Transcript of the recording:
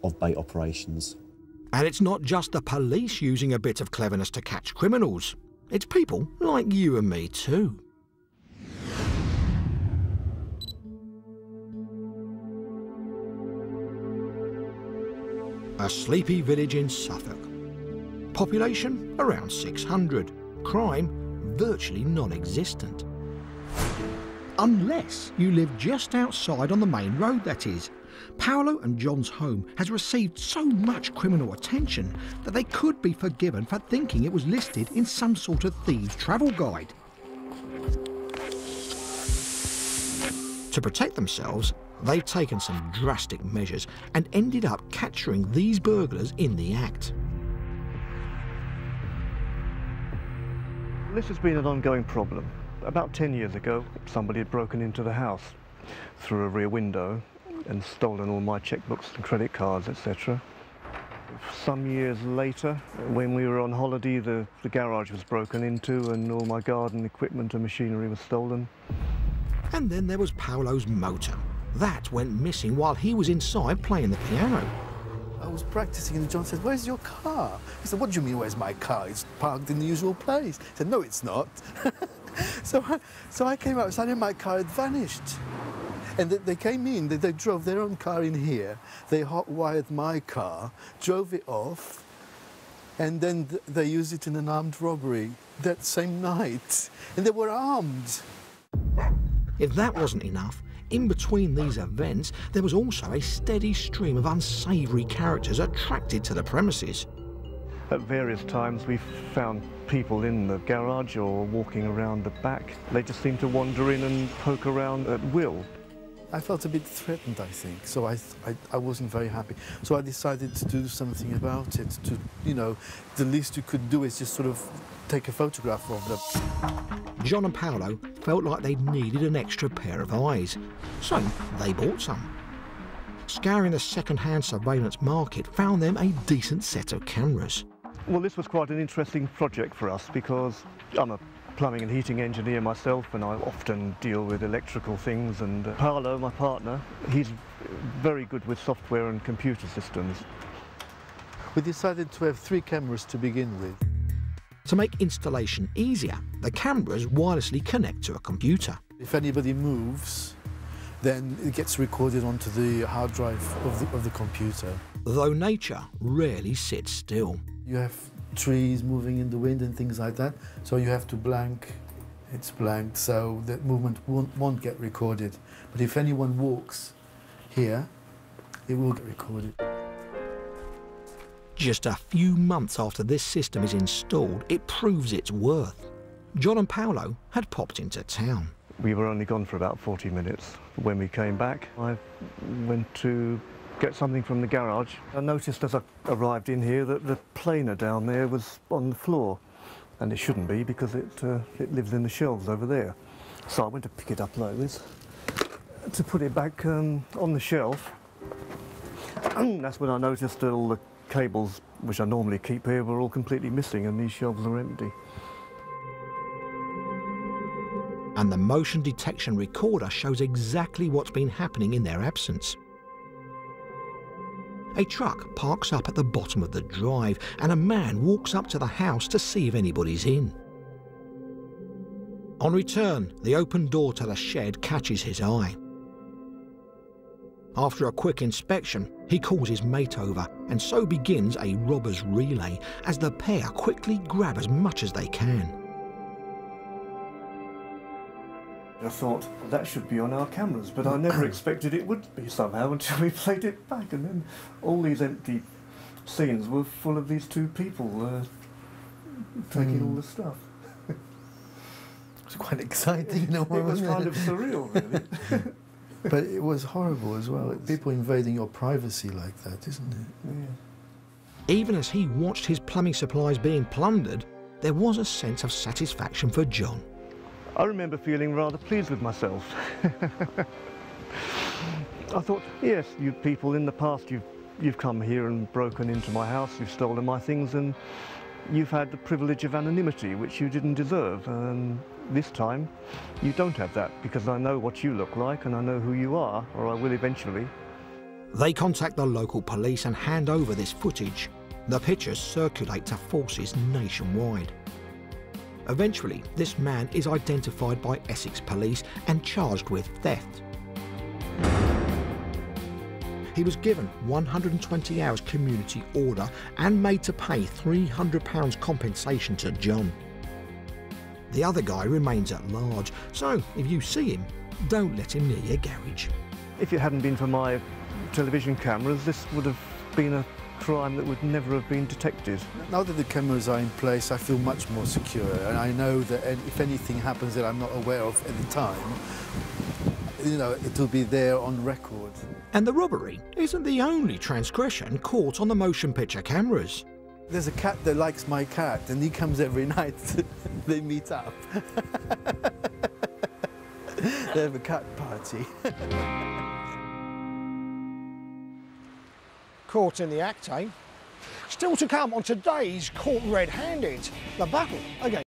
of bait operations. And it's not just the police using a bit of cleverness to catch criminals. It's people like you and me too. A sleepy village in Suffolk. Population around 600. Crime virtually non-existent. Unless you live just outside on the main road, that is. Paolo and John's home has received so much criminal attention that they could be forgiven for thinking it was listed in some sort of thieves' travel guide. To protect themselves, they've taken some drastic measures and ended up capturing these burglars in the act. This has been an ongoing problem. About 10 years ago, somebody had broken into the house through a rear window and stolen all my checkbooks and credit cards, etc. Some years later, when we were on holiday, the garage was broken into and all my garden equipment and machinery was stolen. And then there was Paolo's motor. That went missing while he was inside playing the piano. I was practicing and John said, "Where's your car?" I said, "What do you mean, where's my car? It's parked in the usual place." He said, "No, it's not." So I came out, suddenly my car had vanished. And they came in, they drove their own car in here, they hot-wired my car, drove it off, and then they used it in an armed robbery that same night. And they were armed. If that wasn't enough, in between these events, there was also a steady stream of unsavoury characters attracted to the premises. At various times we've found people in the garage or walking around the back. They just seem to wander in and poke around at will. I felt a bit threatened, I think, so I wasn't very happy. So I decided to do something about it. The least you could do is just sort of take a photograph of them. John and Paolo felt like they needed an extra pair of eyes, so they bought some. Scouring the second-hand surveillance market found them a decent set of cameras. Well, this was quite an interesting project for us because I'm a plumbing and heating engineer myself, and I often deal with electrical things, and Paolo, my partner, he's very good with software and computer systems. We decided to have 3 cameras to begin with. To make installation easier, the cameras wirelessly connect to a computer. If anybody moves, then it gets recorded onto the hard drive of the computer. Though nature rarely sits still. You have trees moving in the wind and things like that, so you have to blank. It's blanked, so that movement won't get recorded. But if anyone walks here, it will get recorded. Just a few months after this system is installed, it proves its worth. John and Paolo had popped into town. We were only gone for about 40 minutes. When we came back, I went to get something from the garage. I noticed as I arrived in here that the planer down there was on the floor, and it shouldn't be because it lives in the shelves over there. So I went to pick it up like this to put it back on the shelf. That's when I noticed that all the cables which I normally keep here were all completely missing and these shelves are empty. And the motion detection recorder shows exactly what's been happening in their absence. A truck parks up at the bottom of the drive and a man walks up to the house to see if anybody's in. On return, the open door to the shed catches his eye. After a quick inspection, he calls his mate over, and so begins a robber's relay as the pair quickly grab as much as they can. I thought, that should be on our cameras, but I never expected it would be somehow until we played it back, and then all these empty scenes were full of these 2 people taking all the stuff. It was quite exciting, you know. It was kind of surreal, really. But it was horrible as well. People invading your privacy like that, isn't it? Yeah. Even as he watched his plumbing supplies being plundered, there was a sense of satisfaction for John. I remember feeling rather pleased with myself. I thought, yes, you people in the past, you've come here and broken into my house, you've stolen my things, and you've had the privilege of anonymity, which you didn't deserve. And this time, you don't have that, because I know what you look like and I know who you are, or I will eventually. They contact the local police and hand over this footage. The pictures circulate to forces nationwide. Eventually, this man is identified by Essex police and charged with theft. He was given 120 hours community order and made to pay £300 compensation to John. The other guy remains at large, so if you see him, don't let him near your garage. If it hadn't been for my television cameras, this would have been a crime that would never have been detected. Now that the cameras are in place, I feel much more secure, and I know that if anything happens that I'm not aware of at the time, you know, it will be there on record. And the robbery isn't the only transgression caught on the motion picture cameras. There's a cat that likes my cat, and he comes every night. They meet up. They have a cat party. Caught in the act, eh? Still to come on today's Caught Red-Handed, the battle against